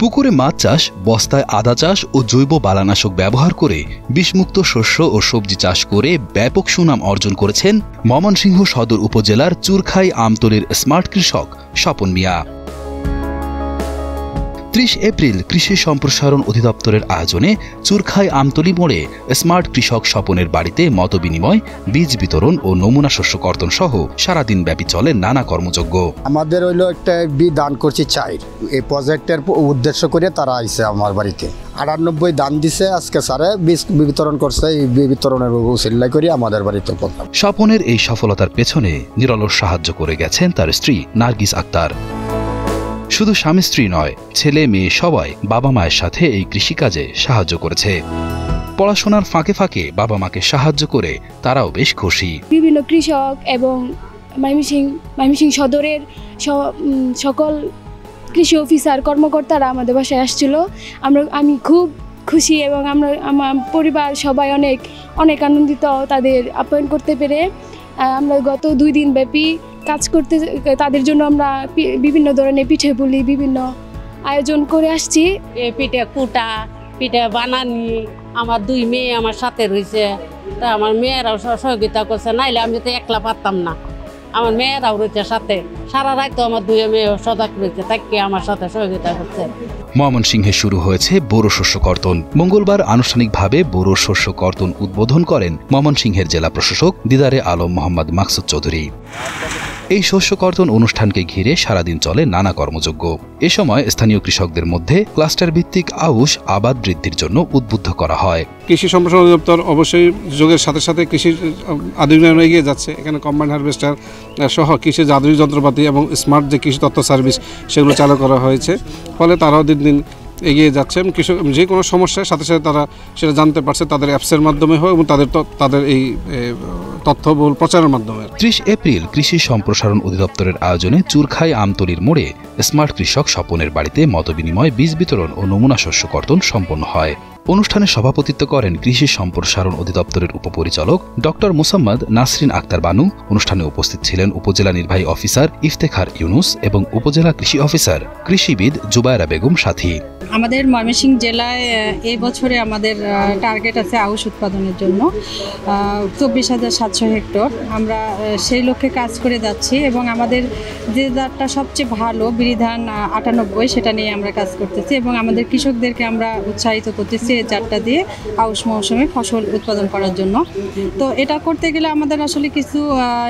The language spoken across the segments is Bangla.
পুকুরে মাছ চাষ, বস্তায় আদা চাষ ও জৈব বালানাশক ব্যবহার করে বিষমুক্ত শস্য ও সবজি চাষ করে ব্যাপক সুনাম অর্জন করেছেন ময়মনসিংহ সদর উপজেলার চুরখাই আমতলীর স্মার্ট কৃষক স্বপন মিয়া। ৩০ এপ্রিল কৃষি সম্প্রসারণ অধিদপ্তরের আয়োজনে চুরখাই আমতলী মোড়ে স্মার্ট কৃষক স্বপনের বাড়িতে মতবিনিময়, বীজ বিতরণ ও নমুনা শস্য কর্তন সহ সারাদিন ব্যাপী চলে নানা কর্মযজ্ঞ। আমাদের হইলো একটা বীজ দান করছি চাইর, এই প্রজেক্টের উদ্দেশ্য করে তারা আইছে আমার বাড়িতে ৯৮ দান দিছে। আজকে স্যারে বীজ বিতরণ করছে, এই বিতরণের উচিল্লা করে আমাদের বাড়িতে পড়লাম। স্বপনের এই সফলতার পেছনে নিরলস সাহায্য করে গেছেন তার স্ত্রী নার্গিস আক্তার। শুধু স্বামী স্ত্রী নয়, ছেলে মেয়ে সবাই বাবা মায়ের সাথে এই কৃষিকাজে সাহায্য করেছে। পড়াশোনার ফাঁকে ফাঁকে বাবা মাকে সাহায্য করে তারাও বেশ খুশি। বিভিন্ন কৃষক এবং ময়মনসিংহ সদরের সকল কৃষি অফিসার কর্মকর্তারা আমাদের বাসায় আসছিল। আমি খুব খুশি এবং আমার পরিবার সবাই অনেক আনন্দিত তাদের আপ্যায়ন করতে পেরে। আমরা গত 2 দিন ব্যাপী কাজ করতে তাদের জন্য আমরা বিভিন্ন ধরনের পিঠে পুলি বিভিন্ন আয়োজন করে আসছি। পিঠে কুটা, পিঠে বানানি আমার 2 মেয়ে আমার সাথে রয়েছে। তা আমার মেয়েরাও সহযোগিতা করছে, নাইলে আমি তো একলা পারতাম না। আমার মেয়েরাও রয়েছে সাথে, সারা রাত তো আমার 2 মেয়ে সজাগ রয়েছে, তাকে আমার সাথে সহযোগিতা করছে। ময়মনসিংহে শুরু হয়েছে বোরো শস্য কর্তন। মঙ্গলবার আনুষ্ঠানিকভাবে বোরো শস্য কর্তন উদ্বোধন করেন ময়মনসিংহের জেলা প্রশাসক দিদারে আলম মোহাম্মদ মাকসুদ চৌধুরী। এই শস্য কর্তন অনুষ্ঠানকে ঘিরে সারাদিন চলে নানা কর্মযজ্ঞ। এ সময় স্থানীয় কৃষকদের মধ্যে ক্লাস্টার ভিত্তিক আউশ আবাদ বৃদ্ধির জন্য উদ্বুদ্ধ করা হয়। কৃষি সম্প্রসারণ অধিদপ্তর অবশ্যই যুগের সাথে সাথে কৃষির আধুনিকায়নে এগিয়ে যাচ্ছে। এখানে কম্বাইন্ড হারভেস্টার সহ কৃষির আধুনিক যন্ত্রপাতি এবং স্মার্ট যে কৃষি তথ্য সার্ভিস সেগুলো চালু করা হয়েছে। ফলে তারাও দিন দিন এগিয়ে যাচ্ছে। কৃষক যে কোনো সমস্যার সাথে সাথে তারা সেটা জানতে পারছে তাদের অ্যাপসের মাধ্যমে হোক এবং তাদের এই তথ্যবহুল প্রচারের মাধ্যমে। ৩০ এপ্রিল কৃষি সম্প্রসারণ অধিদপ্তরের আয়োজনে চুরখাই আমতলীর মোড়ে স্মার্ট কৃষক স্বপনের বাড়িতে মতবিনিময়, বীজ বিতরণ ও নমুনা শস্য কর্তন সম্পন্ন হয়। অনুষ্ঠানে সভাপতিত্ব করেন কৃষি সম্প্রসারণ অধিদপ্তরের উপপরিচালক ডক্টর মোসাম্মদ নাসরিন আক্তার বানু। অনুষ্ঠানে উপস্থিত ছিলেন উপজেলা নির্বাহী অফিসার ইফতেখার ইউনুস এবং উপজেলা কৃষি অফিসার কৃষিবিদ জুবায়েরা বেগম সাথী। আমাদের ময়মনসিংহ জেলায় এই বছরে আমাদের টার্গেট আছে আউশ উৎপাদনের জন্য 24,700 হেক্টর। আমরা সেই লক্ষ্যে কাজ করে যাচ্ছি এবং আমাদের যে জাতটা সবচেয়ে ভালো বিরিধান 98 সেটা নিয়ে আমরা কাজ করতেছি এবং আমাদের কৃষকদেরকে আমরা উৎসাহিত করতেছি এই জাতটা দিয়ে আউশ মৌসুমে ফসল উৎপাদন করার জন্য। তো এটা করতে গেলে আমাদের আসলে কিছু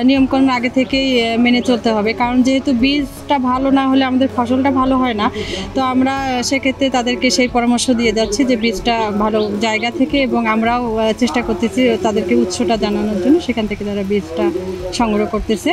নিয়মকানুন আগে থেকেই মেনে চলতে হবে, কারণ যেহেতু বীজটা ভালো না হলে আমাদের ফসলটা ভালো হয় না। তো আমরা সেক্ষেত্রে তাদেরকে সেই পরামর্শ দিয়ে যাচ্ছি যে বীজটা ভালো জায়গা থেকে, এবং আমরাও চেষ্টা করতেছি তাদেরকে উৎসটা জানানোর জন্য, সেখান থেকে তারা বীজটা সংগ্রহ করতেছে।